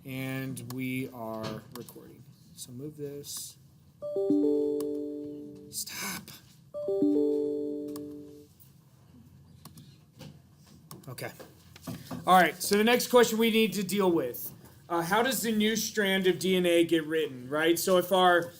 And we are recording. So move this. Stop. Okay. All right, so the next question we need to deal with. How does the new strand of DNA get written, right? So if our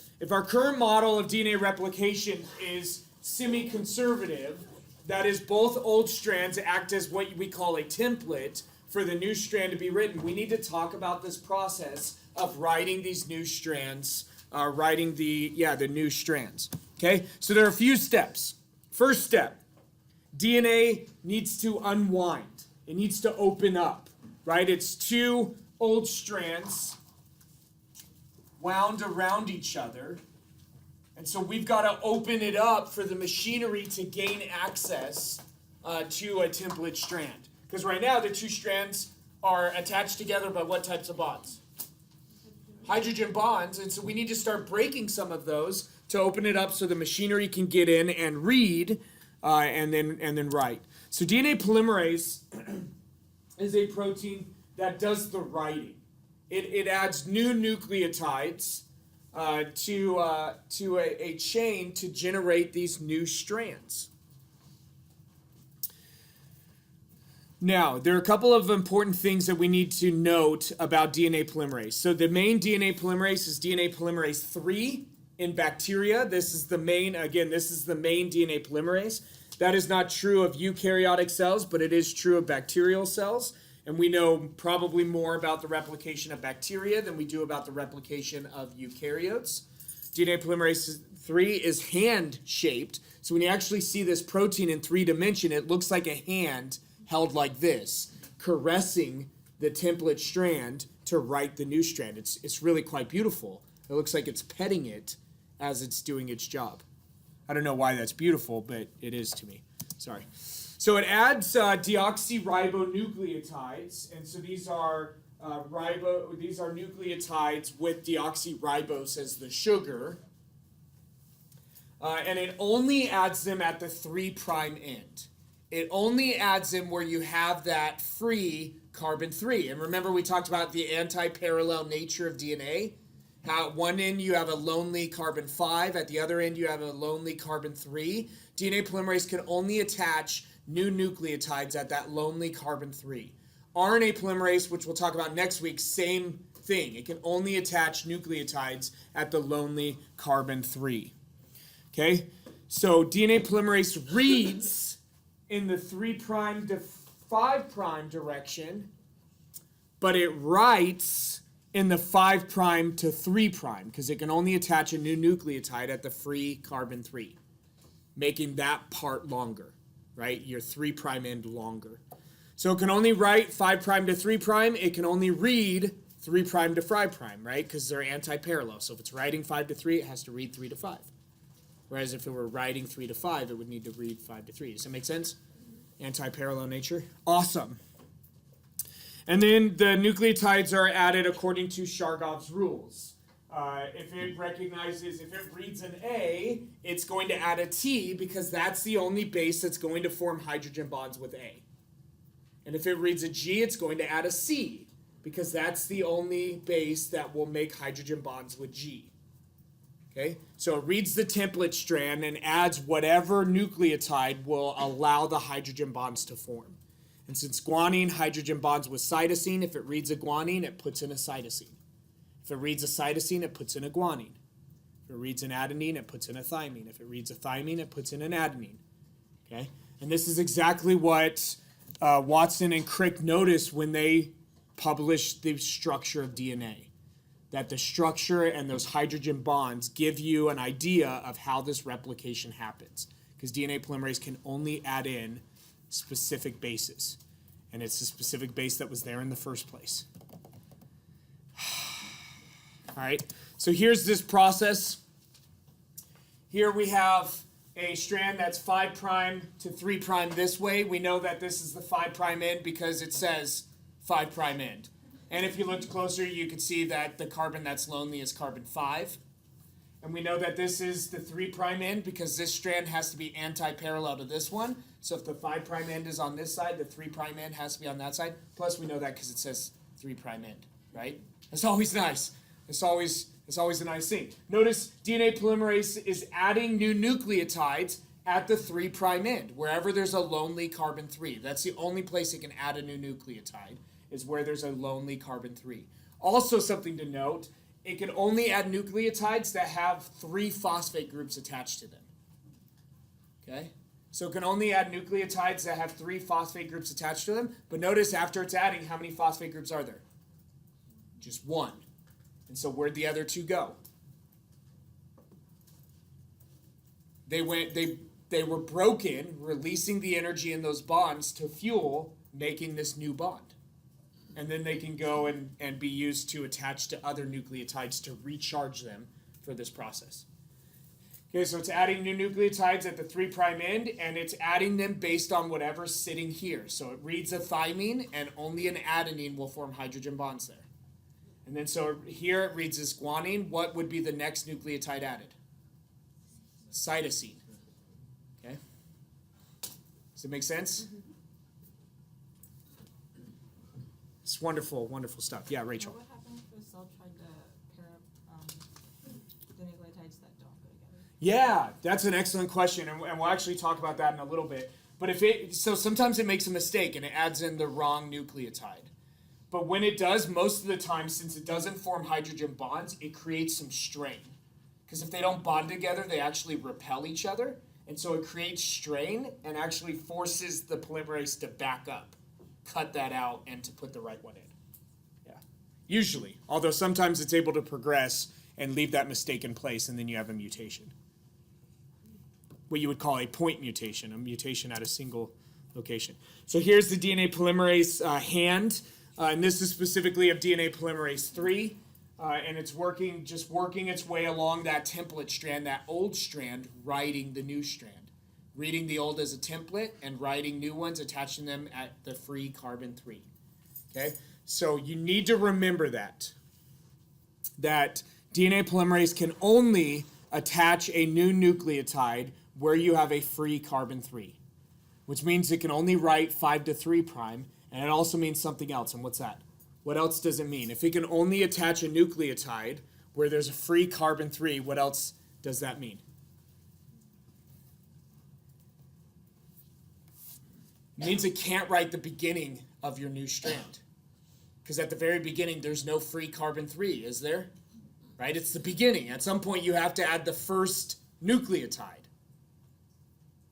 current model of DNA replication is semi-conservative, that is both old strands act as what we call a template for the new strand to be written. We need to talk about this process of writing these new strands, the new strands. Okay, so there are a few steps. First step, DNA needs to unwind. It needs to open up, right? It's two old strands wound around each other. And so we've got to open it up for the machinery to gain access to a template strand. Because right now the two strands are attached together by what types of bonds? Hydrogen bonds. And so we need to start breaking some of those to open it up so the machinery can get in and read and then write. So DNA polymerase is a protein that does the writing. It adds new nucleotides to a chain to generate these new strands. Now, there are a couple of important things that we need to note about DNA polymerase. So the main DNA polymerase is DNA polymerase 3 in bacteria. This is the main DNA polymerase. That is not true of eukaryotic cells, but it is true of bacterial cells. And we know probably more about the replication of bacteria than we do about the replication of eukaryotes. DNA polymerase 3 is hand-shaped. So when you actually see this protein in 3 dimension, it looks like a hand held like this, caressing the template strand to write the new strand. It's really quite beautiful. It looks like it's petting it as it's doing its job. I don't know why that's beautiful, but it is to me. Sorry. So it adds deoxyribonucleotides, and so these are nucleotides with deoxyribose as the sugar, and it only adds them at the 3' end. It only adds them where you have that free carbon 3. And remember we talked about the anti-parallel nature of DNA? How at one end you have a lonely carbon 5, at the other end you have a lonely carbon 3. DNA polymerase can only attach new nucleotides at that lonely carbon 3. RNA polymerase, which we'll talk about next week, same thing. It can only attach nucleotides at the lonely carbon 3. Okay? So DNA polymerase reads in the 3' to 5' direction, but it writes in the 5' to 3' because it can only attach a new nucleotide at the free carbon 3, making that part longer, right? Your 3' end longer. So it can only write 5' to 3'. It can only read 3' to 5', right? Because they're anti-parallel. So if it's writing 5 to 3, it has to read 3 to 5. Whereas if it were writing 3 to 5, it would need to read 5 to 3. Does that make sense? Anti-parallel nature. Awesome. And then the nucleotides are added according to Chargaff's rules. If it reads an A, it's going to add a T because that's the only base that's going to form hydrogen bonds with A. And if it reads a G, it's going to add a C because that's the only base that will make hydrogen bonds with G. Okay? So it reads the template strand and adds whatever nucleotide will allow the hydrogen bonds to form. And since guanine hydrogen bonds with cytosine, if it reads a guanine, it puts in a cytosine. If it reads a cytosine, it puts in a guanine. If it reads an adenine, it puts in a thymine. If it reads a thymine, it puts in an adenine. Okay? And this is exactly what Watson and Crick noticed when they published the structure of DNA. That the structure and those hydrogen bonds give you an idea of how this replication happens. Because DNA polymerase can only add in specific bases. And it's a specific base that was there in the first place. All right, so here's this process. Here we have a strand that's 5' to 3' this way. We know that this is the 5' end because it says 5' end. And if you looked closer, you could see that the carbon that's lonely is carbon 5. And we know that this is the 3' end because this strand has to be anti-parallel to this one. So if the 5' end is on this side, the 3' end has to be on that side. Plus we know that because it says 3' end. right? That's always nice. It's always a nice thing. Notice DNA polymerase is adding new nucleotides at the 3' end, wherever there's a lonely carbon 3. That's the only place it can add a new nucleotide, is where there's a lonely carbon 3. Also something to note, it can only add nucleotides that have 3 phosphate groups attached to them. Okay? So it can only add nucleotides that have 3 phosphate groups attached to them, but notice after it's adding, how many phosphate groups are there? Just 1. And so where'd the other 2 go? They were broken, releasing the energy in those bonds to fuel making this new bond. And then they can go and be used to attach to other nucleotides to recharge them for this process. Okay, so it's adding new nucleotides at the 3' end, and it's adding them based on whatever's sitting here. So it reads a thymine, and only an adenine will form hydrogen bonds there. And then so here it reads as guanine. What would be the next nucleotide added? Cytosine. Okay? Does it make sense? It's wonderful, wonderful stuff. Yeah, Rachel. What happens if the cell tried to pair up the nucleotides that don't go together? Yeah, that's an excellent question, and we'll actually talk about that in a little bit. But so sometimes it makes a mistake and it adds in the wrong nucleotide. But when it does, most of the time, since it doesn't form hydrogen bonds, it creates some strain. Because if they don't bond together, they actually repel each other. And so it creates strain and actually forces the polymerase to back up, cut that out, and to put the right one in. Yeah. Usually. Although sometimes it's able to progress and leave that mistake in place, and then you have a mutation. What you would call a point mutation, a mutation at a single location. So here's the DNA polymerase hand. And this is specifically of DNA polymerase 3. And it's working its way along that template strand, that old strand, writing the new strand. Reading the old as a template and writing new ones, attaching them at the free carbon 3. Okay? So you need to remember that DNA polymerase can only attach a new nucleotide where you have a free carbon 3, which means it can only write 5 to 3 prime. And it also means something else. And what's that? What else does it mean? If it can only attach a nucleotide where there's a free carbon 3, what else does that mean? It means it can't write the beginning of your new strand. Because at the very beginning, there's no free carbon 3, is there? Right? It's the beginning. At some point, you have to add the first nucleotide.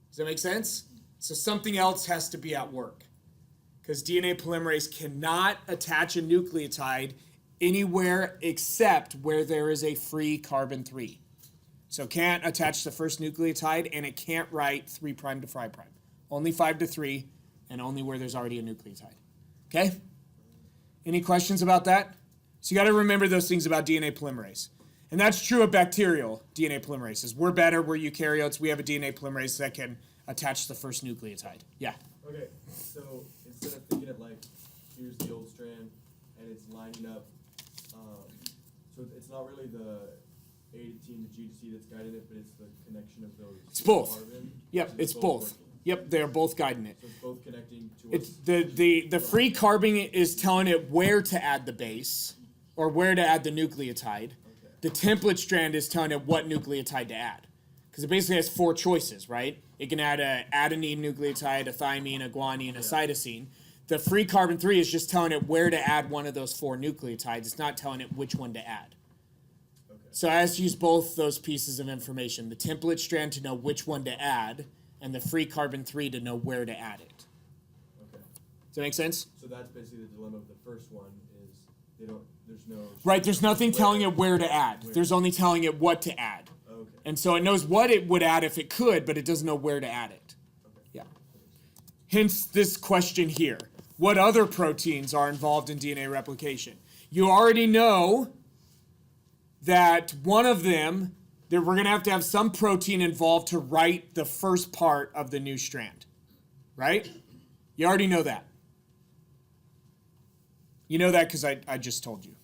Does that make sense? So something else has to be at work. Because DNA polymerase cannot attach a nucleotide anywhere except where there is a free carbon 3. So it can't attach the first nucleotide, and it can't write 3' to 5'. Only 5 to 3, and only where there's already a nucleotide. Okay? Any questions about that? So you got to remember those things about DNA polymerase. And that's true of bacterial DNA polymerases. We're better, we're eukaryotes, we have a DNA polymerase that can attach the first nucleotide. Yeah? Okay, so instead of thinking it like, here's the old strand, and it's lining up, so it's not really the A to T and the G to C that's guiding it, but it's the connection of those. It's both. Carbon, Yep, it's both. Working. Yep, they're both guiding it. So it's both connecting to It's the free carbon is telling it where to add the base or where to add the nucleotide. Okay. The template strand is telling it what nucleotide to add. Because it basically has 4 choices, right? It can add a adenine nucleotide, a thymine, a guanine, a cytosine. The free carbon 3 is just telling it where to add one of those 4 nucleotides. It's not telling it which one to add. Okay. So I have to use both those pieces of information. The template strand to know which one to add, and the free carbon 3 to know where to add it. Okay. Does that make sense? So that's basically the dilemma of the first one is there's no. Right, there's nothing telling it where to add. There's only telling it what to add. Okay. And so it knows what it would add if it could, but it doesn't know where to add it. Okay. Yeah. Hence this question here. What other proteins are involved in DNA replication? You already know that one of them, that we're going to have some protein involved to write the first part of the new strand. Right? You already know that. You know that because I just told you.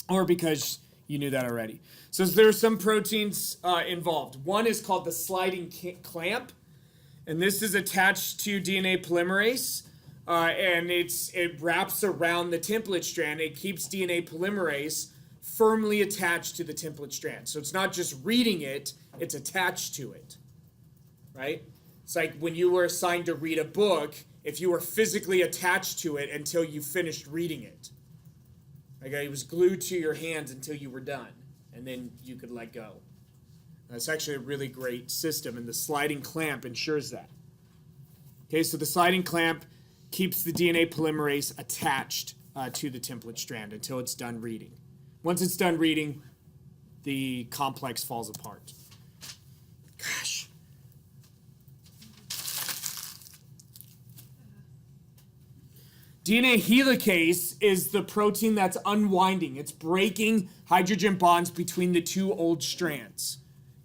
Or because you knew that already. So there are some proteins involved. One is called the sliding clamp. And this is attached to DNA polymerase. and it wraps around the template strand. It keeps DNA polymerase firmly attached to the template strand. So it's not just reading it, it's attached to it, right? It's like when you were assigned to read a book, if you were physically attached to it until you finished reading it. Like it was glued to your hands until you were done, and then you could let go. That's actually a really great system, and the sliding clamp ensures that. Okay, so the sliding clamp keeps the DNA polymerase attached to the template strand until it's done reading. Once it's done reading, the complex falls apart. Gosh. DNA helicase is the protein that's unwinding. It's breaking hydrogen bonds between the two old strands.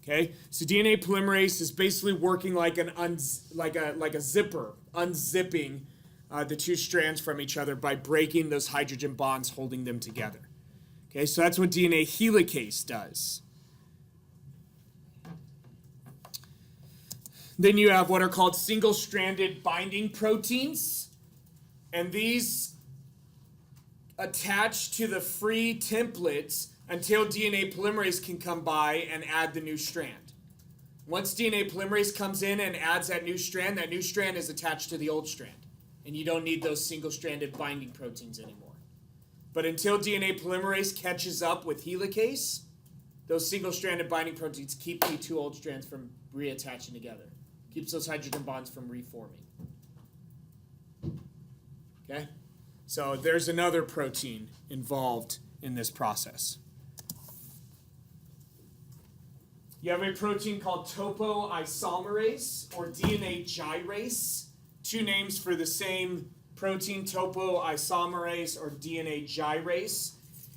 Okay, so DNA polymerase is basically working like a zipper, unzipping the two strands from each other by breaking those hydrogen bonds, holding them together. Okay, so that's what DNA helicase does. Then you have what are called single-stranded binding proteins, and these attach to the free templates until DNA polymerase can come by and add the new strand. Once DNA polymerase comes in and adds that new strand is attached to the old strand. And you don't need those single-stranded binding proteins anymore. But until DNA polymerase catches up with helicase, those single-stranded binding proteins keep the two old strands from reattaching together. Keeps those hydrogen bonds from reforming. Okay? So there's another protein involved in this process. You have a protein called topoisomerase or DNA gyrase. Two names for the same protein, topoisomerase or DNA gyrase.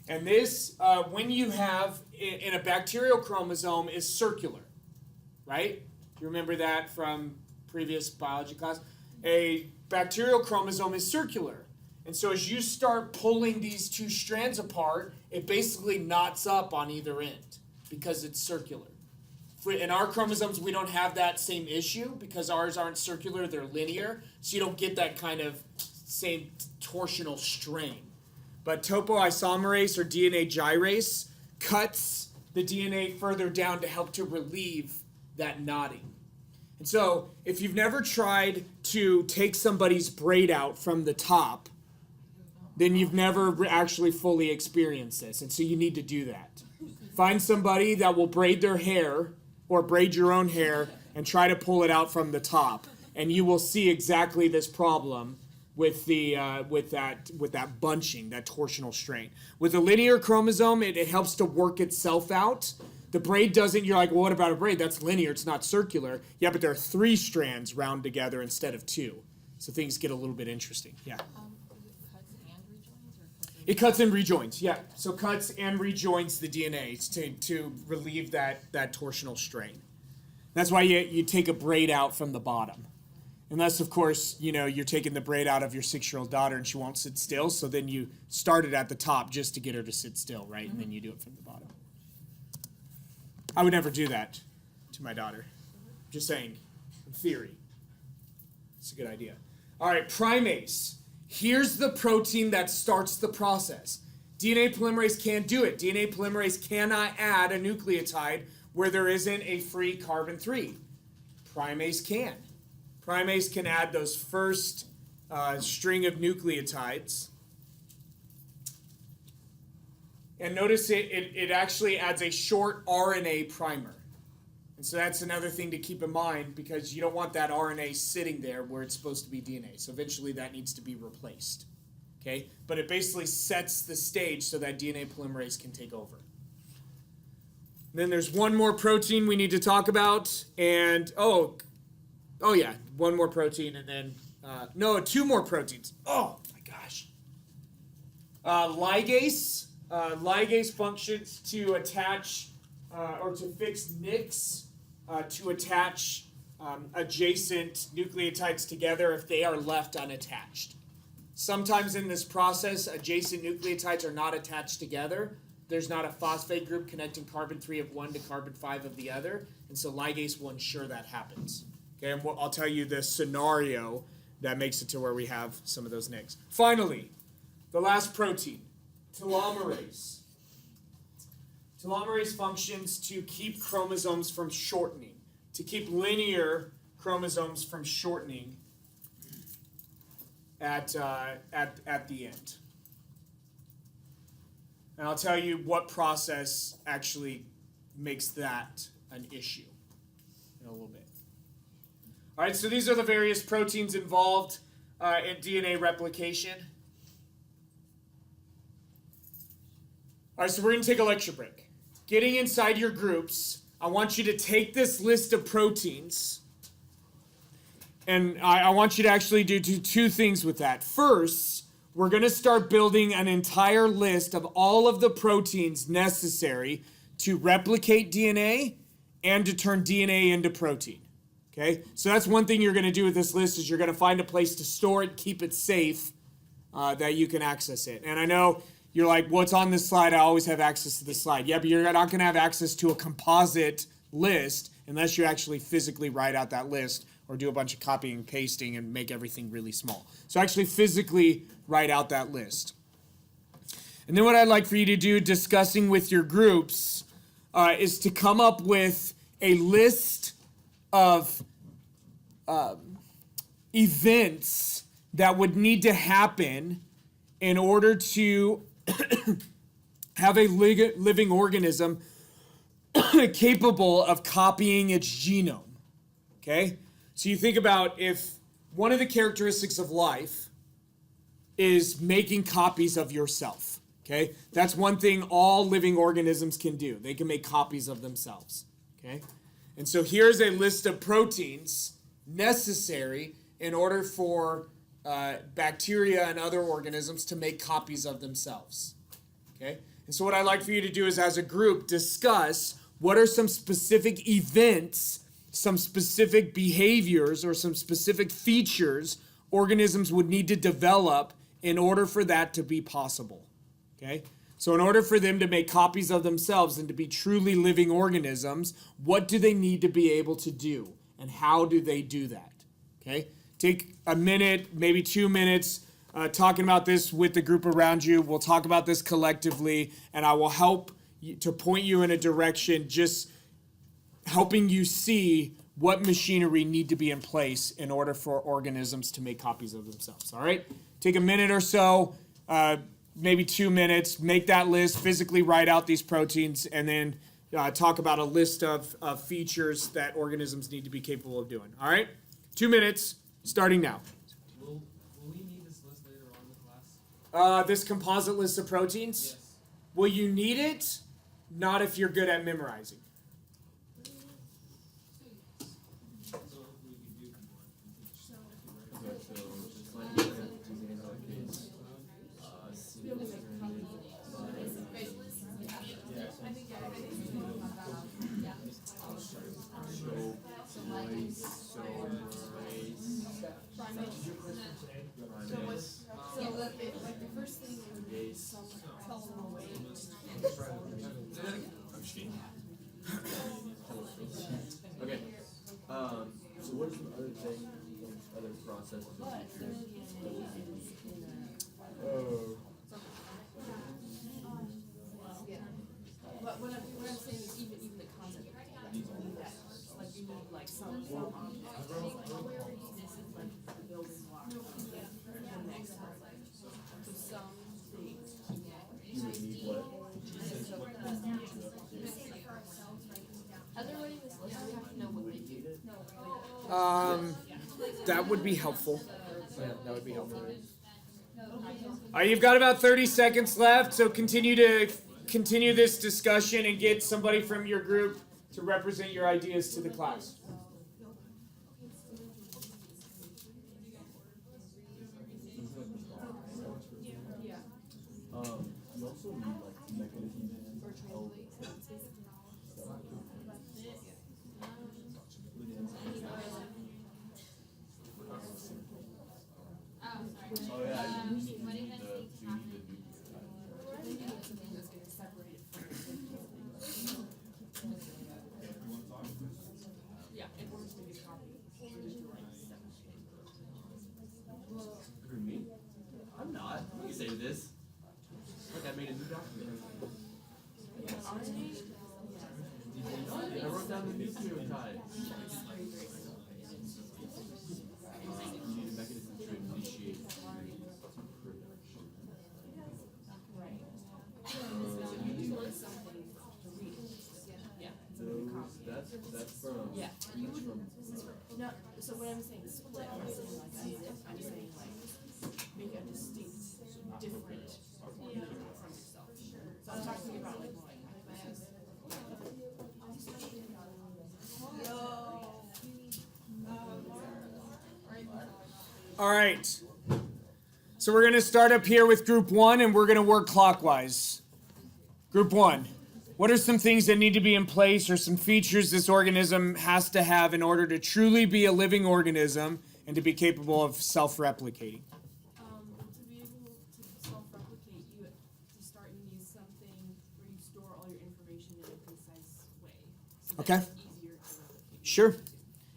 And this, when you have in a bacterial chromosome, is circular, right? Do you remember that from previous biology class? A bacterial chromosome is circular. And so as you start pulling these two strands apart, it basically knots up on either end because it's circular. In our chromosomes, we don't have that same issue because ours aren't circular, they're linear. So you don't get that kind of same torsional strain. But topoisomerase or DNA gyrase cuts the DNA further down to help to relieve that knotting. And so if you've never tried to take somebody's braid out from the top, then you've never actually fully experienced this. And so you need to do that. Find somebody that will braid their hair or braid your own hair and try to pull it out from the top. And you will see exactly this problem with that bunching, that torsional strain. With a linear chromosome, it helps to work itself out. The braid doesn't, you're like, well, what about a braid? That's linear, it's not circular. Yeah, but there are 3 strands wound together instead of 2. So things get a little bit interesting. Yeah. It cuts and rejoins, yeah. So cuts and rejoins the DNA to relieve that torsional strain. That's why you take a braid out from the bottom. Unless, of course, you're taking the braid out of your 6-year-old daughter and she won't sit still, so then you start it at the top just to get her to sit still, right? And then you do it from the bottom. I would never do that to my daughter. Just saying, in theory. It's a good idea. All right, primase. Here's the protein that starts the process. DNA polymerase can't do it. DNA polymerase cannot add a nucleotide where there isn't a free carbon 3. Primase can. Primase can add those first string of nucleotides. And notice it actually adds a short RNA primer. And so that's another thing to keep in mind because you don't want that RNA sitting there where it's supposed to be DNA. So eventually that needs to be replaced. Okay? But it basically sets the stage so that DNA polymerase can take over. Then there's one more protein we need to talk about. And, oh yeah, one more protein and then, 2 more proteins. Oh my gosh. Ligase. Ligase functions to attach or to fix nicks to attach adjacent nucleotides together if they are left unattached. Sometimes in this process, adjacent nucleotides are not attached together. There's not a phosphate group connecting carbon 3 of one to carbon 5 of the other, and so ligase will ensure that happens. Okay, and I'll tell you the scenario that makes it to where we have some of those nicks. Finally, the last protein, telomerase. Telomerase functions to keep chromosomes from shortening, to keep linear chromosomes from shortening at the end. And I'll tell you what process actually makes that an issue in a little bit. All right, so these are the various proteins involved in DNA replication. All right, so we're going to take a lecture break. Getting inside your groups, I want you to take this list of proteins, and I want you to actually do two things with that. First, we're going to start building an entire list of all of the proteins necessary to replicate DNA and to turn DNA into protein. Okay, so that's one thing you're going to do with this list is you're going to find a place to store it, keep it safe, that you can access it. And I know you're like, what's on this slide? I always have access to this slide. Yeah, but you're not going to have access to a composite list unless you actually physically write out that list or do a bunch of copying and pasting and make everything really small. So actually physically write out that list. And then what I'd like for you to do, discussing with your groups, is to come up with a list of events that would need to happen in order to have a living organism capable of copying its genome. Okay? So you think about if one of the characteristics of life is making copies of yourself. Okay? That's one thing all living organisms can do. They can make copies of themselves. Okay? And so here's a list of proteins necessary in order for bacteria and other organisms to make copies of themselves. Okay? And so what I'd like for you to do is, as a group, discuss what are some specific events, some specific behaviors, or some specific features organisms would need to develop in order for that to be possible. Okay? So in order for them to make copies of themselves and to be truly living organisms, what do they need to be able to do? And how do they do that? Okay? Take a minute, maybe 2 minutes, talking about this with the group around you. We'll talk about this collectively, and I will help to point you in a direction, just helping you see what machinery need to be in place in order for organisms to make copies of themselves. All right? Take a minute or so, maybe 2 minutes, make that list, physically write out these proteins, and then talk about a list of features that organisms need to be capable of doing. All right? 2 minutes, starting now. Will we need this list later on in the class? This composite list of proteins? Yes. Will you need it? Not if you're good at memorizing. So we could do more. Okay, so just like using it as a case, Okay. So what are some other things, other processes that we use? But what I'm saying is even the concept of that, you need that first. Like you need like some this is like the building block of the next part. So some things You would need what? as they're writing this list, we have to know what they do. That would be helpful. Yeah, that would be helpful. All right, you've got about 30 seconds left, so continue this discussion and get somebody from your group to represent your ideas to the class. You also need like mechanisms to help. Oh yeah, you need the nucleotide. Something that's going to separate it from yeah, in order to make a copy, we're just doing separate. I wrote down the nucleotide. You need a mechanism to initiate production. That's from. Yeah. You would, no, so when I'm saying split, I'm not saying like unzip, I'm saying like make a distinct, different from yourself. So I'm talking about like more like All right. So we're going to start up here with group 1, and we're going to work clockwise. Group 1. What are some things that need to be in place or some features this organism has to have in order to truly be a living organism and to be capable of self-replicating? to be able to self-replicate, you to start you need something where you store all your information in a concise way. So that Okay. it's easier to replicate. Sure.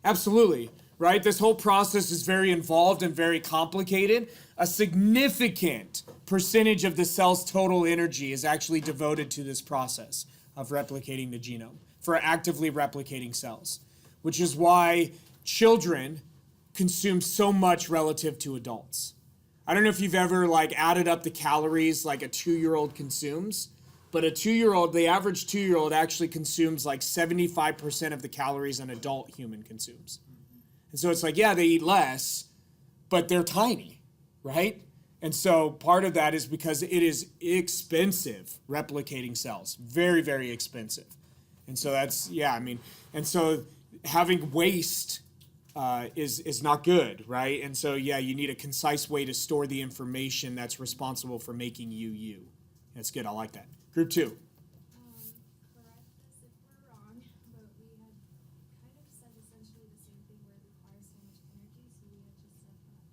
Absolutely. Right? This whole process is very involved and very complicated. A significant percentage of the cell's total energy is actually devoted to this process of replicating the genome, for actively replicating cells, which is why children consume so much relative to adults. I don't know if you've ever added up the calories like a 2-year-old consumes, but the average 2-year-old actually consumes 75% of the calories an adult human consumes. And so it's yeah, they eat less, but they're tiny, right? And so part of that is because it is expensive replicating cells, very, very expensive. And so that's, and so having waste is not good, right? And so, you need a concise way to store the information that's responsible for making you. That's good, I like that. Group 2. Correct us if we're wrong, but we had kind of said essentially the same thing where it requires so much energy, so we had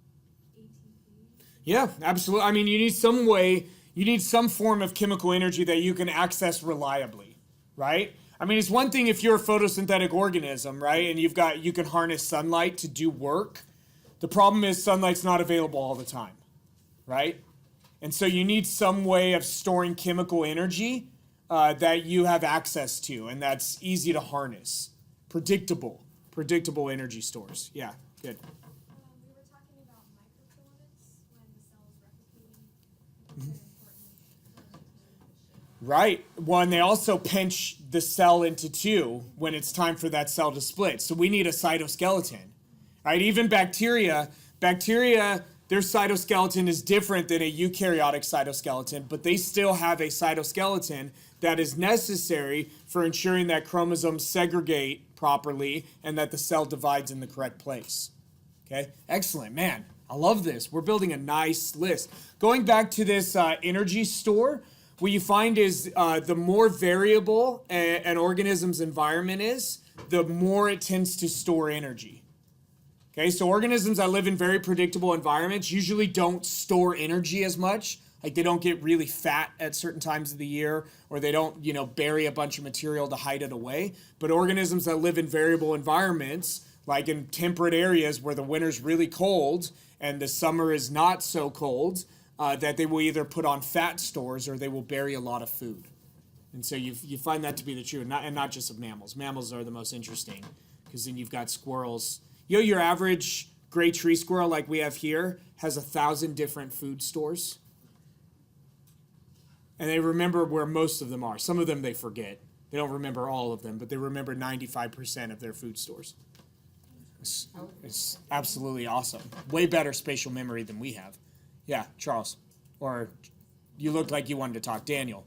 just said ATP. Yeah, absolutely. I mean, you need some form of chemical energy that you can access reliably, right? I mean, it's one thing if you're a photosynthetic organism, right? And you can harness sunlight to do work. The problem is sunlight's not available all the time, right? And so you need some way of storing chemical energy that you have access to, and that's easy to harness. Predictable energy stores. Yeah, good. We were talking about microfilaments when the cell is replicating. They're important. Right. One, they also pinch the cell into two when it's time for that cell to split. So we need a cytoskeleton. Right? Even bacteria, their cytoskeleton is different than a eukaryotic cytoskeleton, but they still have a cytoskeleton that is necessary for ensuring that chromosomes segregate properly and that the cell divides in the correct place. Okay? Excellent. Man, I love this. We're building a nice list. Going back to this energy store, what you find is the more variable an organism's environment is, the more it tends to store energy. Okay, so organisms that live in very predictable environments usually don't store energy as much. Like they don't get really fat at certain times of the year, or they don't, bury a bunch of material to hide it away. But organisms that live in variable environments, like in temperate areas where the winter's really cold and the summer is not so cold, that they will either put on fat stores or they will bury a lot of food. And so you find that to be the truth, and not just of mammals. Mammals are the most interesting, because then you've got squirrels. Your average gray tree squirrel like we have here has 1,000 different food stores. And they remember where most of them are. Some of them they forget. They don't remember all of them, but they remember 95% of their food stores. It's absolutely awesome. Way better spatial memory than we have. Yeah, Charles. Or you looked like you wanted to talk. Daniel.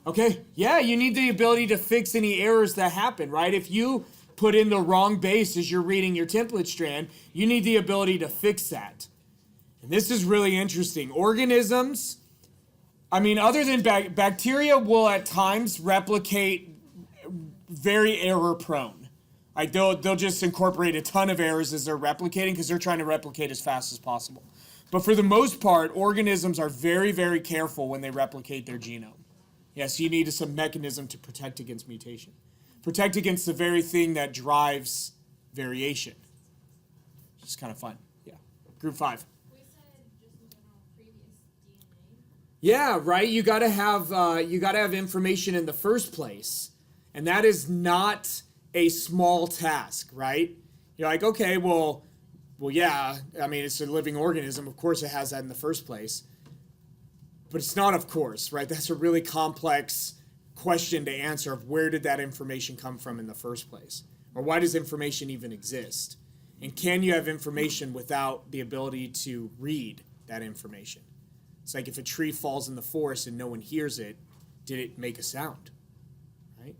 Okay, yeah, you need the ability to fix any errors that happen, right? If you put in the wrong base as you're reading your template strand, you need the ability to fix that. And this is really interesting. Organisms, other than bacteria will at times replicate very error prone. Like they'll just incorporate a ton of errors as they're replicating because they're trying to replicate as fast as possible. But for the most part, organisms are very, very careful when they replicate their genome. Yes, you need some mechanism to protect against mutation. Protect against the very thing that drives variation. Which is kind of fun. Yeah. Group 5. We said just in general previous DNA Yeah, right. You gotta have information in the first place, and that is not a small task, right? You're like, okay, well, yeah. I mean, it's a living organism. Of course, it has that in the first place, but it's not. Of course, right? That's a really complex question to answer. Of where did that information come from in the first place, or why does information even exist? And can you have information without the ability to read that information? It's like if a tree falls in the forest and no one hears it, did it make a sound? Right?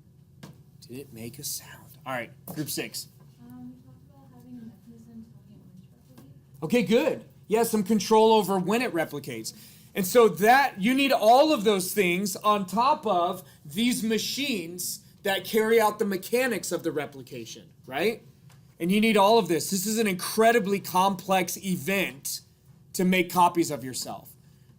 Did it make a sound? All right, group 6. We talked about having a mechanism telling it when to replicate. Okay, good. Yeah, some control over when it replicates. And so that you need all of those things on top of these machines that carry out the mechanics of the replication, right? And you need all of this. This is an incredibly complex event to make copies of yourself.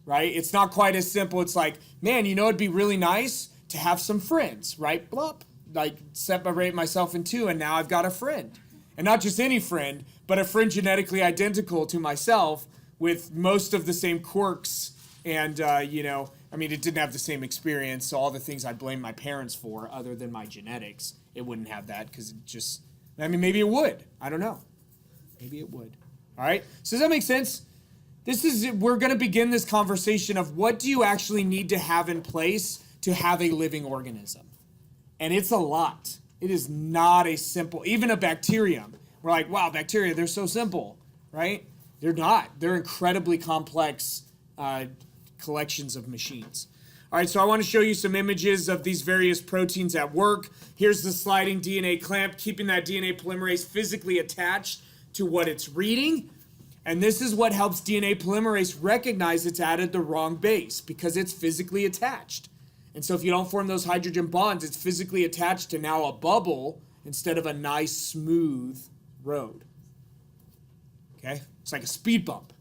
Right? It's not quite as simple. It's like, man, it'd be really nice to have some friends, right? Blop. Like, separate myself in two, and now I've got a friend. And not just any friend, but a friend genetically identical to myself with most of the same quirks. And, it didn't have the same experience. So all the things I blame my parents for, other than my genetics, it wouldn't have that because maybe it would. I don't know. Maybe it would. All right? So does that make sense? We're going to begin this conversation of what do you actually need to have in place to have a living organism? And it's a lot. It is not a simple, even a bacterium. We're like, wow, bacteria, they're so simple, right? They're not. They're incredibly complex collections of machines. All right, so I want to show you some images of these various proteins at work. Here's the sliding DNA clamp, keeping that DNA polymerase physically attached to what it's reading. And this is what helps DNA polymerase recognize it's added the wrong base because it's physically attached. And so if you don't form those hydrogen bonds, it's physically attached to now a bubble instead of a nice smooth road. Okay? It's like a speed bump.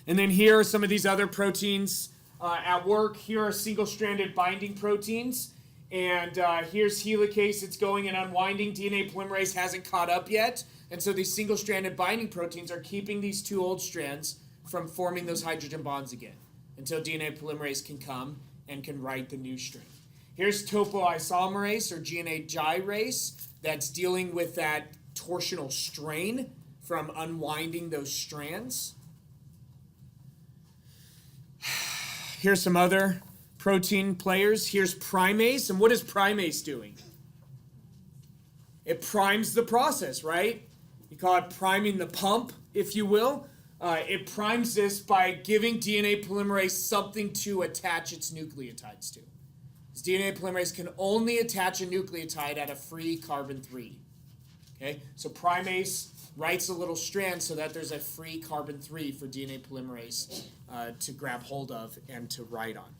And then here are some of these other proteins at work. Here are single-stranded binding proteins. And here's helicase. It's going and unwinding. DNA polymerase hasn't caught up yet. And so these single-stranded binding proteins are keeping these two old strands from forming those hydrogen bonds again until DNA polymerase can come and can write the new strand. Here's topoisomerase or DNA gyrase that's dealing with that torsional strain from unwinding those strands. Here's some other protein players. Here's primase. And what is primase doing? It primes the process, right? You call it priming the pump, if you will. It primes this by giving DNA polymerase something to attach its nucleotides to. This DNA polymerase can only attach a nucleotide at a free carbon 3. Okay, so primase writes a little strand so that there's a free carbon 3 for DNA polymerase to grab hold of and to write on.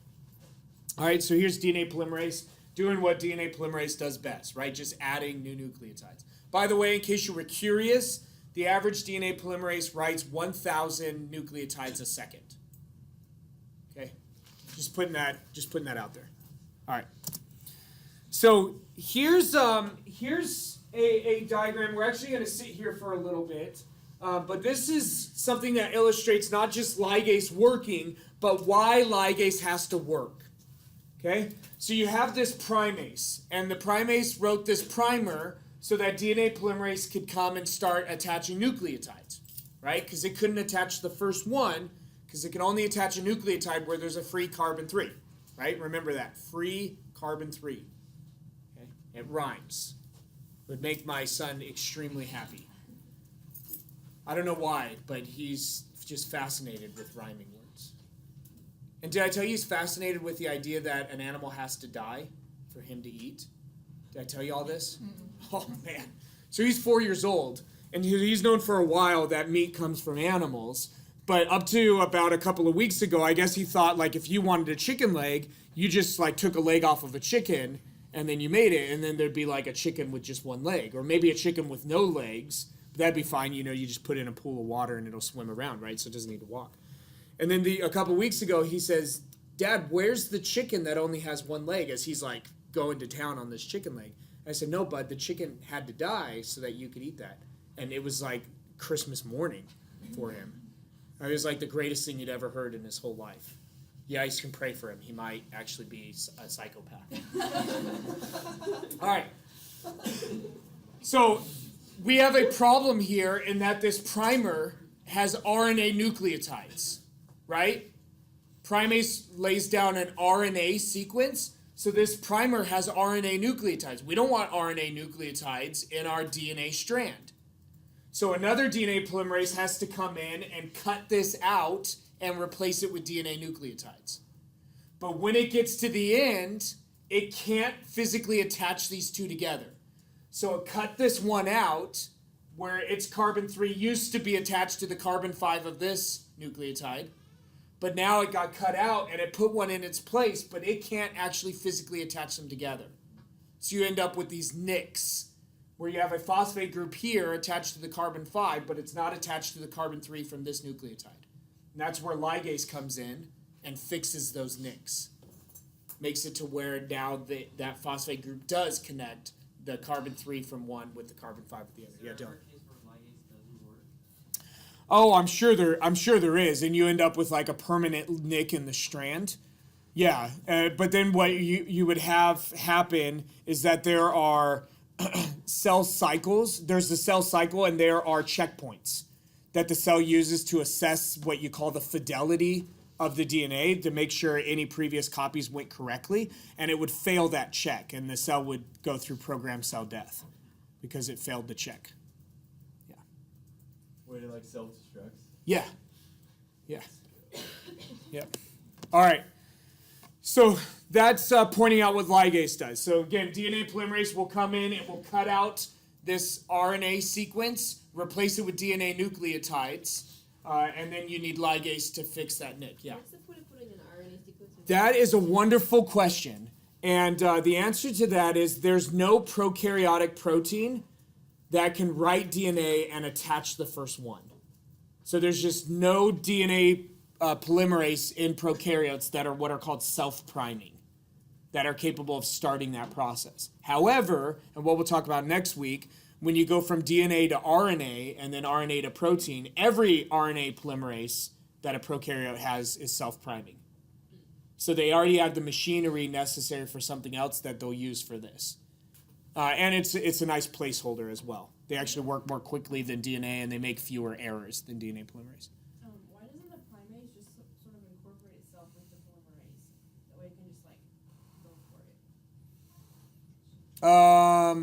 All right, so here's DNA polymerase doing what DNA polymerase does best, right? Just adding new nucleotides. By the way, in case you were curious, the average DNA polymerase writes 1,000 nucleotides a second. Okay, just putting that out there. All right. So here's a diagram. We're actually going to sit here for a little bit, but this is something that illustrates not just ligase working, but why ligase has to work. Okay, so you have this primase, and the primase wrote this primer so that DNA polymerase could come and start attaching nucleotides, right? Because it couldn't attach the first one, because it can only attach a nucleotide where there's a free carbon 3, right? Remember that, free carbon 3. Okay, it rhymes. Would make my son extremely happy. I don't know why, but he's just fascinated with rhyming words. And did I tell you he's fascinated with the idea that an animal has to die for him to eat? Did I tell you all this? Oh, man. So he's 4 years old, and he's known for a while that meat comes from animals. But up to about a couple of weeks ago, I guess he thought, like, if you wanted a chicken leg, you just, like, took a leg off of a chicken, and then you made it, and then there'd be, like, a chicken with just one leg. Or maybe a chicken with no legs. That'd be fine. You just put it in a pool of water, and it'll swim around, right? So it doesn't need to walk. And then a couple of weeks ago, he says, Dad, where's the chicken that only has one leg? As he's, like, going to town on this chicken leg. I said, no, bud, the chicken had to die so that you could eat that. And it was like Christmas morning for him. It was like the greatest thing he'd ever heard in his whole life. You guys can pray for him. He might actually be a psychopath. All right. So we have a problem here in that this primer has RNA nucleotides, right? Primase lays down an RNA sequence. So this primer has RNA nucleotides. We don't want RNA nucleotides in our DNA strand. So another DNA polymerase has to come in and cut this out and replace it with DNA nucleotides. But when it gets to the end, it can't physically attach these two together. So it cut this one out where its carbon 3 used to be attached to the carbon 5 of this nucleotide. But now it got cut out and it put one in its place, but it can't actually physically attach them together. So you end up with these nicks, where you have a phosphate group here attached to the carbon 5, but it's not attached to the carbon 3 from this nucleotide. And that's where ligase comes in and fixes those nicks. Makes it to where now that phosphate group does connect the carbon 3 from one with the carbon 5 with the other. Yeah, Dylan. Oh, I'm sure there is, and you end up with like a permanent nick in the strand. Yeah, but then what you would have happen is that there are cell cycles. There's the cell cycle, and there are checkpoints that the cell uses to assess what you call the fidelity of the DNA to make sure any previous copies went correctly, and it would fail that check, and the cell would go through programmed cell death because it failed the check. Yeah. Wait, it like self-destructs? Yeah. Yeah. Yep. All right. So that's pointing out what ligase does. So again, DNA polymerase will come in, it will cut out this RNA sequence, replace it with DNA nucleotides, and then you need ligase to fix that nick. Yeah. What's the point of putting an RNA sequence in? That is a wonderful question. And the answer to that is there's no prokaryotic protein that can write DNA and attach the first one. So there's just no DNA polymerase in prokaryotes that are what are called self-priming, that are capable of starting that process. However, and what we'll talk about next week, when you go from DNA to RNA and then RNA to protein, every RNA polymerase that a prokaryote has is self-priming. So they already have the machinery necessary for something else that they'll use for this. And it's a nice placeholder as well. They actually work more quickly than DNA, and they make fewer errors than DNA polymerase. Why doesn't the primase just sort of incorporate itself with the polymerase? That way it can just like go for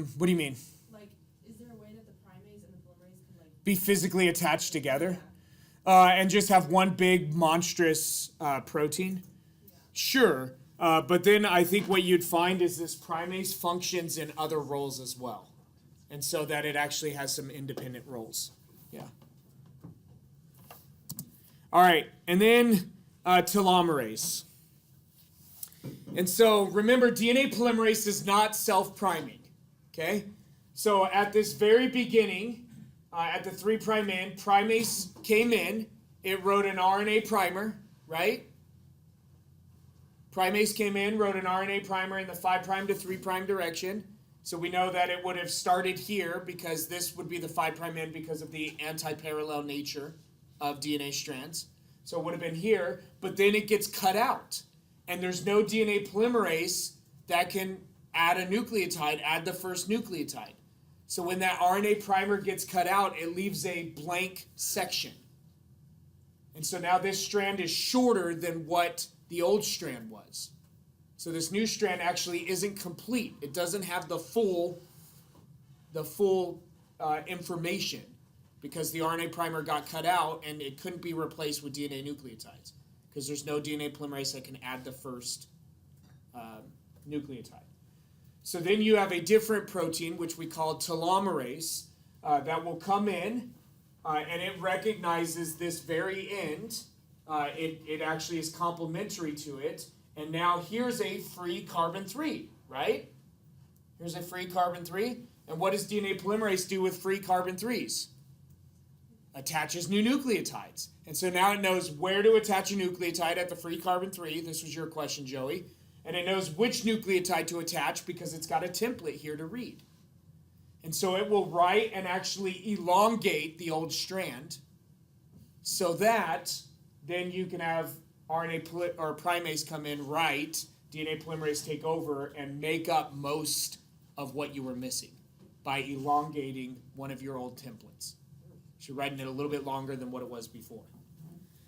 it. What do you mean? Like, is there a way that the primase and the polymerase can like Be physically attached together? And just have one big monstrous protein? Sure. But then I think what you'd find is this primase functions in other roles as well. And so that it actually has some independent roles. Yeah. All right. And then telomerase. And so remember, DNA polymerase is not self-priming. Okay? So at this very beginning, at the 3' end, primase came in. It wrote an RNA primer, right? Primase came in, wrote an RNA primer in the 5' to 3' direction. So we know that it would have started here because this would be the 5' end because of the anti-parallel nature of DNA strands. So it would have been here, but then it gets cut out. And there's no DNA polymerase that can add a nucleotide, add the first nucleotide. So when that RNA primer gets cut out, it leaves a blank section. And so now this strand is shorter than what the old strand was. So this new strand actually isn't complete. It doesn't have the full information because the RNA primer got cut out and it couldn't be replaced with DNA nucleotides because there's no DNA polymerase that can add the first nucleotide. So then you have a different protein, which we call telomerase, that will come in and it recognizes this very end. It actually is complementary to it. And now here's a free carbon 3, right? Here's a free carbon 3. And what does DNA polymerase do with free carbon 3s? Attaches new nucleotides. And so now it knows where to attach a nucleotide at the free carbon 3. This was your question, Joey. And it knows which nucleotide to attach because it's got a template here to read. And so it will write and actually elongate the old strand so that then you can have or primase come in, write, DNA polymerase take over, and make up most of what you were missing by elongating one of your old templates. So you're writing it a little bit longer than what it was before.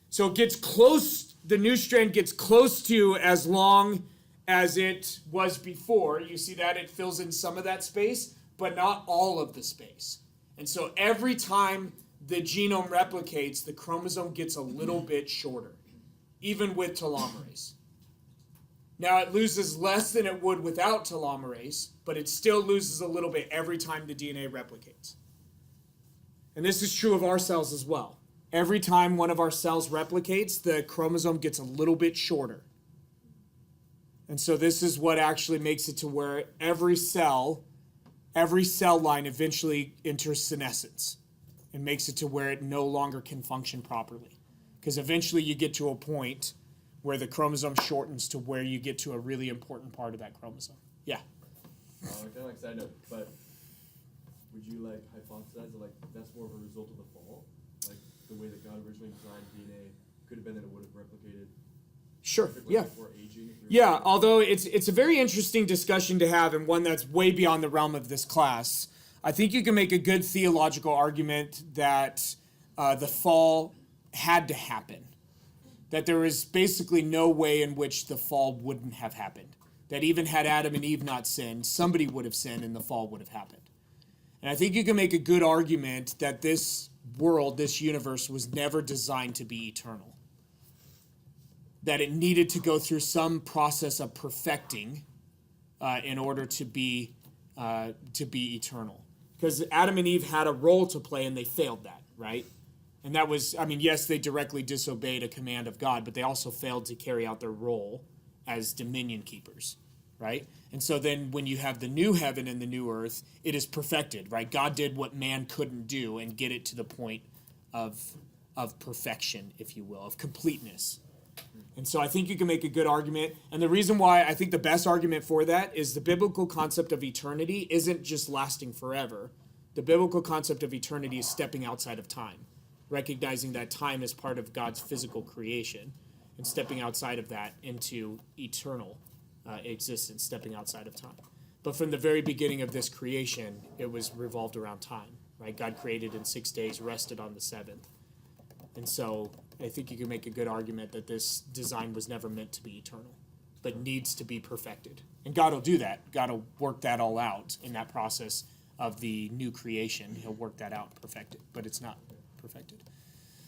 So it gets close, the new strand gets close to as long as it was before. You see that it fills in some of that space, but not all of the space. And so every time the genome replicates, the chromosome gets a little bit shorter, even with telomerase. Now it loses less than it would without telomerase, but it still loses a little bit every time the DNA replicates. And this is true of our cells as well. Every time one of our cells replicates, the chromosome gets a little bit shorter. And so this is what actually makes it to where every cell line eventually enters senescence and makes it to where it no longer can function properly. Because eventually you get to a point where the chromosome shortens to where you get to a really important part of that chromosome. Yeah? Kind of like side note, but would you like hypothesize that like that's more of a result of the fall? Like the way that God originally designed DNA could have been that it would have replicated Sure, perfectly yeah. before aging? Yeah, although it's a very interesting discussion to have and one that's way beyond the realm of this class. I think you can make a good theological argument that the fall had to happen. That there is basically no way in which the fall wouldn't have happened. That even had Adam and Eve not sinned, somebody would have sinned and the fall would have happened. And I think you can make a good argument that this world, this universe, was never designed to be eternal. That it needed to go through some process of perfecting in order to be eternal. Because Adam and Eve had a role to play and they failed that, right? And that was, I mean, yes, they directly disobeyed a command of God, but they also failed to carry out their role as dominion keepers, right? And so then when you have the new heaven and the new earth, it is perfected, right? God did what man couldn't do and get it to the point of perfection, if you will, of completeness. And so I think you can make a good argument. And the reason why I think the best argument for that is the biblical concept of eternity isn't just lasting forever. The biblical concept of eternity is stepping outside of time, recognizing that time is part of God's physical creation and stepping outside of that into eternal existence, stepping outside of time. But from the very beginning of this creation, it was revolved around time, right? God created in 6 days, rested on the seventh. And so I think you can make a good argument that this design was never meant to be eternal, but needs to be perfected. And God will do that. God will work that all out in that process of the new creation. He'll work that out and perfect it, but it's not perfected.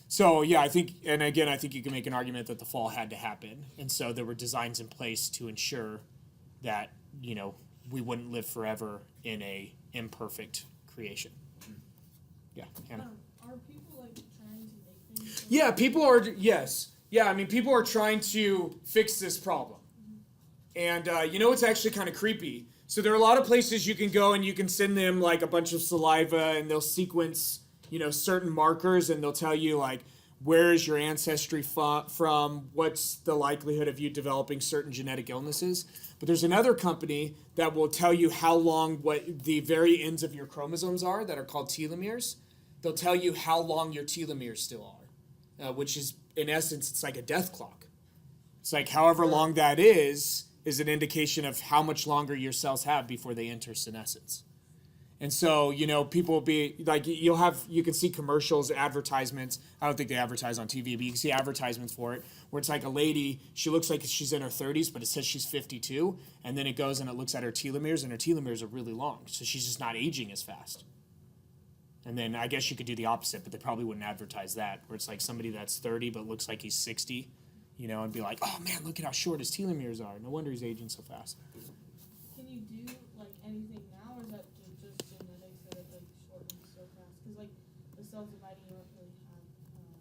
So yeah, I think you can make an argument that the fall had to happen. And so there were designs in place to ensure that, we wouldn't live forever in a imperfect creation. Yeah, Hannah. Are people like trying to make things? Yeah, people are, yes. Yeah, I mean, people are trying to fix this problem. And it's actually kind of creepy. So there are a lot of places you can go and you can send them like a bunch of saliva and they'll sequence, certain markers and they'll tell you like, where is your ancestry from? What's the likelihood of you developing certain genetic illnesses? But there's another company that will tell you how long, what the very ends of your chromosomes are that are called telomeres. They'll tell you how long your telomeres still are, which is, in essence, it's like a death clock. It's like however long that is an indication of how much longer your cells have before they enter senescence. And so, people will be like, you can see commercials, advertisements. I don't think they advertise on TV, but you can see advertisements for it where it's like a lady, she looks like she's in her 30s, but it says she's 52. And then it goes and it looks at her telomeres and her telomeres are really long. So she's just not aging as fast. And then I guess you could do the opposite, but they probably wouldn't advertise that, where it's like somebody that's 30 but looks like he's 60, and be like, oh man, look at how short his telomeres are. No wonder he's aging so fast. Can you do like anything now, or is that just genetics that it like shortens so fast? Because like the cells dividing, you don't really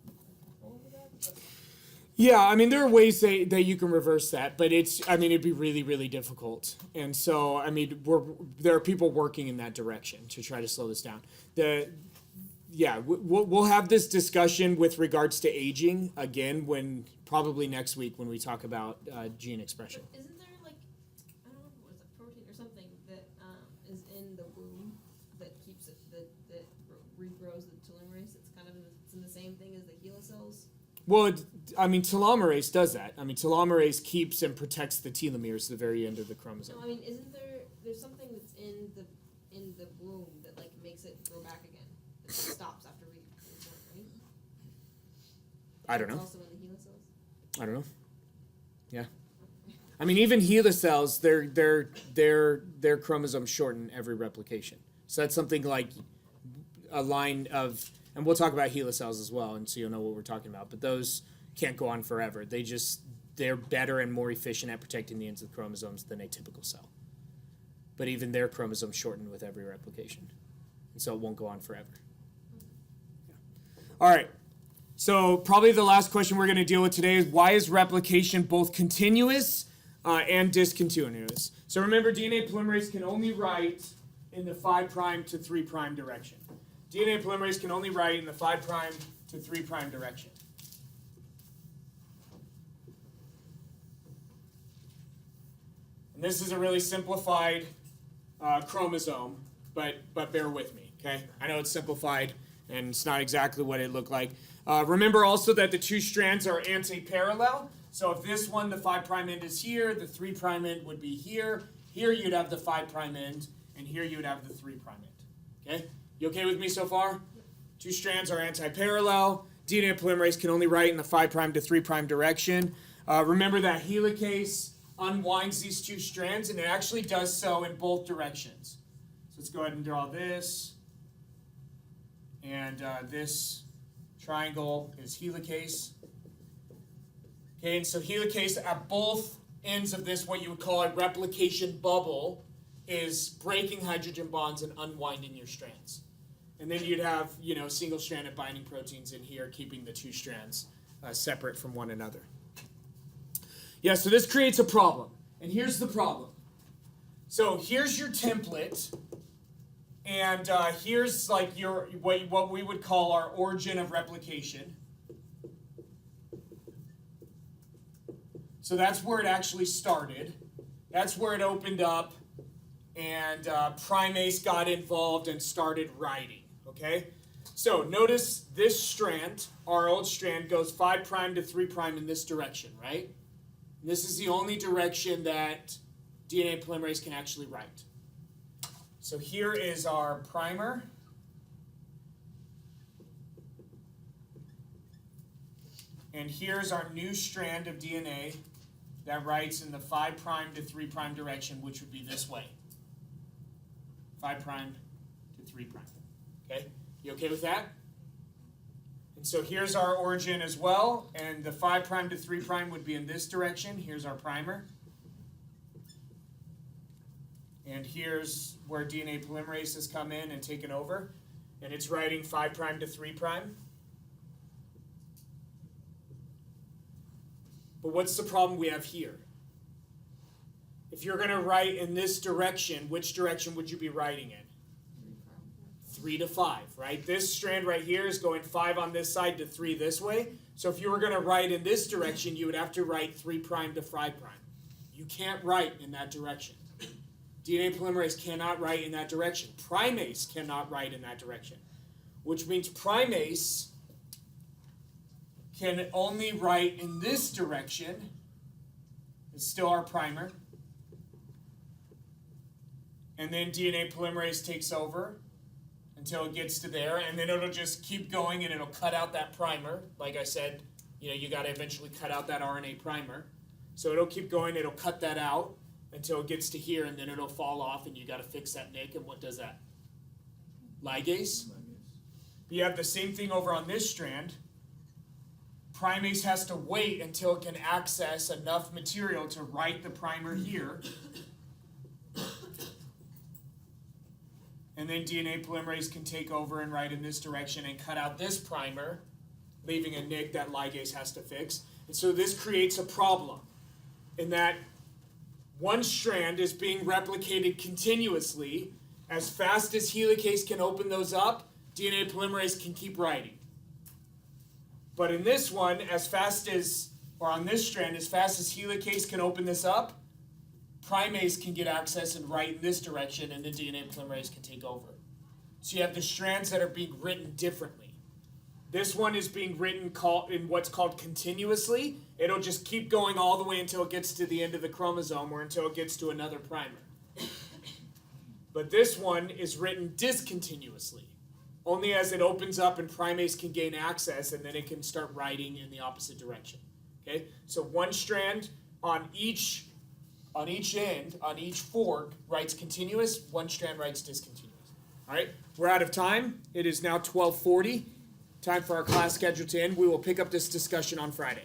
have control over that. But Yeah, I mean, there are ways that you can reverse that, but it'd be really, really difficult. And so, I mean, there are people working in that direction to try to slow this down. We'll have this discussion with regards to aging again probably next week when we talk about gene expression. But isn't there like, I don't know if it was a protein or something that is in the womb that keeps it, that regrows the telomerase? It's kind of it's in the same thing as the HeLa cells. Well, I mean, telomerase does that. I mean, telomerase keeps and protects the telomeres at the very end of the No, chromosome. I mean, there's something that's in the womb that like makes it grow back again. It stops after we born, right? I don't It's know. also in the HeLa cells. I don't know. Yeah. I mean, even HeLa cells, their chromosomes shorten every replication. So that's something like a line of, and we'll talk about HeLa cells as well, and so you'll know what we're talking about. But those can't go on forever. They're better and more efficient at protecting the ends of the chromosomes than a typical cell. But even their chromosomes shorten with every replication, and so it won't go on forever. Yeah. All right. So probably the last question we're going to deal with today is why is replication both continuous and discontinuous? So remember, DNA polymerase can only write in the 5' to 3' direction. DNA polymerase can only write in the 5' to 3' direction. And this is a really simplified chromosome, but bear with me, okay? I know it's simplified and it's not exactly what it looked like. Remember also that the two strands are anti-parallel. So if this one, the 5' end is here, the 3' end would be here. Here you'd have the 5' end, and here you would have the 3' end. Okay? You okay with me so far? Two strands are anti-parallel. DNA polymerase can only write in the 5' to 3' direction. Remember that helicase unwinds these two strands, and it actually does so in both directions. So let's go ahead and draw this. And this triangle is helicase. Okay, and so helicase at both ends of this, what you would call a replication bubble, is breaking hydrogen bonds and unwinding your strands. And then you'd have, single-stranded binding proteins in here, keeping the two strands separate from one another. Yeah, so this creates a problem. And here's the problem. So here's your template. And here's like what we would call our origin of replication. So that's where it actually started. That's where it opened up, and primase got involved and started writing. Okay? So notice this strand, our old strand, goes 5' to 3' in this direction, right? And this is the only direction that DNA polymerase can actually write. So here is our primer. And here's our new strand of DNA that writes in the 5' to 3' direction, which would be this way. 5' to 3'. Okay? You okay with that? And so here's our origin as well, and the 5' to 3' would be in this direction. Here's our primer. And here's where DNA polymerase has come in and taken over. And it's writing 5' to 3'. But what's the problem we have here? If you're going to write in this direction, which direction would you be writing in? 3 to 5, right? This strand right here is going 5 on this side to 3 this way. So if you were going to write in this direction, you would have to write 3' to 5'. You can't write in that direction. DNA polymerase cannot write in that direction. Primase cannot write in that direction, which means primase can only write in this direction. It's still our primer. And then DNA polymerase takes over until it gets to there, and then it'll just keep going and it'll cut out that primer. Like I said, you got to eventually cut out that RNA primer. So it'll keep going, it'll cut that out until it gets to here, and then it'll fall off, and you got to fix that nick. And what does that? Ligase. You have the same thing over on this strand. Primase has to wait until it can access enough material to write the primer here. And then DNA polymerase can take over and write in this direction and cut out this primer, leaving a nick that ligase has to fix. And so this creates a problem in that one strand is being replicated continuously. As fast as helicase can open those up, DNA polymerase can keep writing. But in this one, on this strand, as fast as helicase can open this up, primase can get access and write in this direction, and then DNA polymerase can take over. So you have the strands that are being written differently. This one is being written in what's called continuously. It'll just keep going all the way until it gets to the end of the chromosome or until it gets to another primer. But this one is written discontinuously, only as it opens up and primase can gain access, and then it can start writing in the opposite direction. Okay, so one strand on each end, on each fork, writes continuous. One strand writes discontinuous. All right, we're out of time. It is now 12:40. Time for our class schedule to end. We will pick up this discussion on Friday.